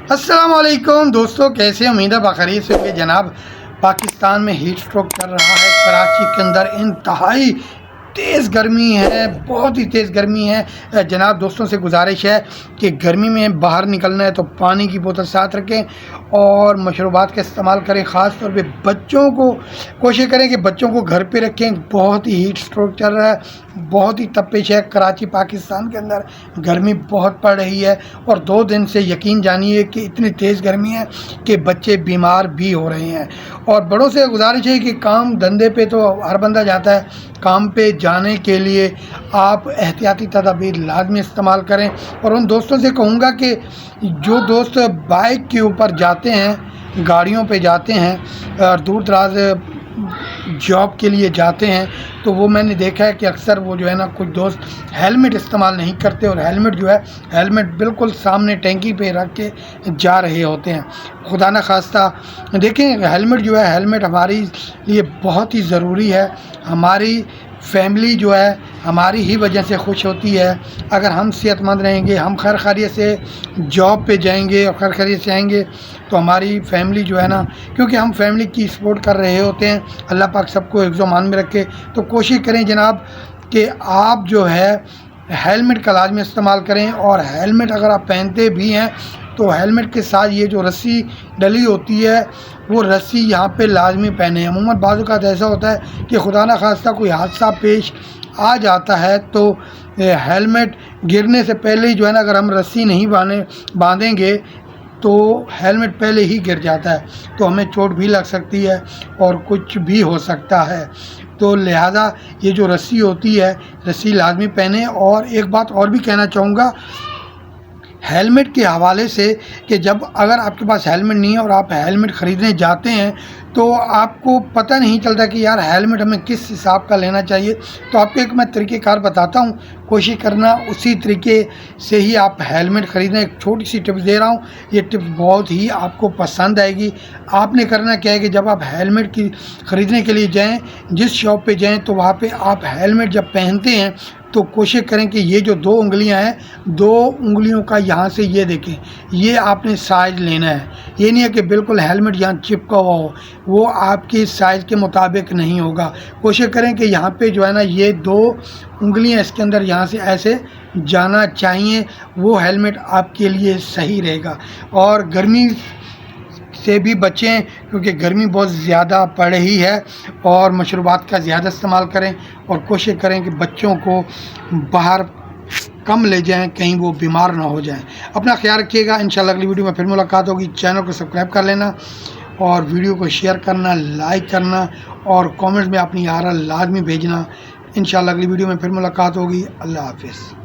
السلام علیکم دوستوں، کیسے امید ہے بخیریت سے کہ جناب پاکستان میں ہیٹ اسٹروک چل رہا ہے۔ کراچی کے اندر انتہائی تیز گرمی ہے، بہت ہی تیز گرمی ہے جناب۔ دوستوں سے گزارش ہے کہ گرمی میں باہر نکلنا ہے تو پانی کی بوتل ساتھ رکھیں اور مشروبات کا استعمال کریں۔ خاص طور پہ بچوں کو کوشش کریں کہ بچوں کو گھر پہ رکھیں۔ بہت ہی ہیٹ اسٹروک چل رہا ہے، بہت ہی تپش ہے کراچی پاکستان کے اندر، گرمی بہت پڑ رہی ہے اور 2 دن سے یقین جانیے کہ اتنی تیز گرمی ہے کہ بچے بیمار بھی ہو رہے ہیں۔ اور بڑوں سے گزارش ہے کہ کام دھندے پہ تو ہر بندہ جاتا ہے، کام پہ جانے کے لیے آپ احتیاطی تدابیر لازمی استعمال کریں۔ اور ان دوستوں سے کہوں گا کہ جو دوست بائک کے اوپر جاتے ہیں، گاڑیوں پہ جاتے ہیں اور دور دراز جاب کے لیے جاتے ہیں، تو وہ میں نے دیکھا ہے کہ اکثر وہ جو ہے نا کچھ دوست ہیلمٹ استعمال نہیں کرتے، اور ہیلمٹ بالکل سامنے ٹینکی پہ رکھ کے جا رہے ہوتے ہیں۔ خدا نہ خواستہ دیکھیں، ہیلمٹ ہماری لیے بہت ہی ضروری ہے۔ ہماری فیملی جو ہے ہماری ہی وجہ سے خوش ہوتی ہے۔ اگر ہم صحت مند رہیں گے، ہم خیر خیریت سے جاب پہ جائیں گے اور خیر خیریت سے آئیں گے، تو ہماری فیملی جو ہے نا، کیونکہ ہم فیملی کی سپورٹ کر رہے ہوتے ہیں۔ اللہ پاک سب کو حفظ و امان میں رکھے۔ تو کوشش کریں جناب کہ آپ جو ہے ہیلمٹ کا لازمی استعمال کریں، اور ہیلمٹ اگر آپ پہنتے بھی ہیں تو ہیلمٹ کے ساتھ یہ جو رسی ڈلی ہوتی ہے وہ رسی یہاں پہ لازمی پہنے۔ عموماً بعض اوقات ایسا ہوتا ہے کہ خدا نہ خواستہ کوئی حادثہ پیش آ جاتا ہے تو ہیلمٹ گرنے سے پہلے ہی جو ہے نا، اگر ہم رسی نہیں باندھیں گے تو ہیلمٹ پہلے ہی گر جاتا ہے، تو ہمیں چوٹ بھی لگ سکتی ہے اور کچھ بھی ہو سکتا ہے۔ تو لہٰذا یہ جو رسی ہوتی ہے، رسی لازمی پہنیں۔ اور ایک بات اور بھی کہنا چاہوں گا ہیلمٹ کے حوالے سے، کہ اگر آپ کے پاس ہیلمٹ نہیں ہے اور آپ ہیلمٹ خریدنے جاتے ہیں تو آپ کو پتہ نہیں چلتا کہ یار ہیلمٹ ہمیں کس حساب کا لینا چاہیے۔ تو آپ کو ایک میں طریقہ کار بتاتا ہوں، کوشش کرنا اسی طریقے سے ہی آپ ہیلمٹ خریدیں۔ ایک چھوٹی سی ٹپس دے رہا ہوں، یہ ٹپس بہت ہی آپ کو پسند آئے گی۔ آپ نے کرنا کیا ہے کہ جب آپ ہیلمٹ کی خریدنے کے لیے جائیں، جس شاپ پہ جائیں، تو وہاں پہ آپ ہیلمٹ جب پہنتے ہیں تو کوشش کریں کہ یہ جو 2 انگلیاں ہیں، 2 انگلیوں کا یہاں سے یہ دیکھیں، یہ آپ نے سائز لینا ہے۔ یہ نہیں ہے کہ بالکل ہیلمٹ یہاں چپکا ہوا ہو، وہ آپ کی سائز کے مطابق نہیں ہوگا۔ کوشش کریں کہ یہاں پہ جو ہے نا یہ 2 انگلیاں اس کے اندر یہاں سے ایسے جانا چاہیے، وہ ہیلمٹ آپ کے لیے صحیح رہے گا۔ اور گرمی سے بھی بچیں، کیونکہ گرمی بہت زیادہ پڑ رہی ہے، اور مشروبات کا زیادہ استعمال کریں، اور کوشش کریں کہ بچوں کو باہر کم لے جائیں، کہیں وہ بیمار نہ ہو جائیں۔ اپنا خیال رکھیے گا۔ انشاءاللہ اگلی ویڈیو میں پھر ملاقات ہوگی۔ چینل کو سبسکرائب کر لینا اور ویڈیو کو شیئر کرنا، لائک کرنا، اور کامنٹس میں اپنی آراء لازمی بھیجنا۔ انشاءاللہ اگلی ویڈیو میں پھر ملاقات ہوگی۔ اللہ حافظ۔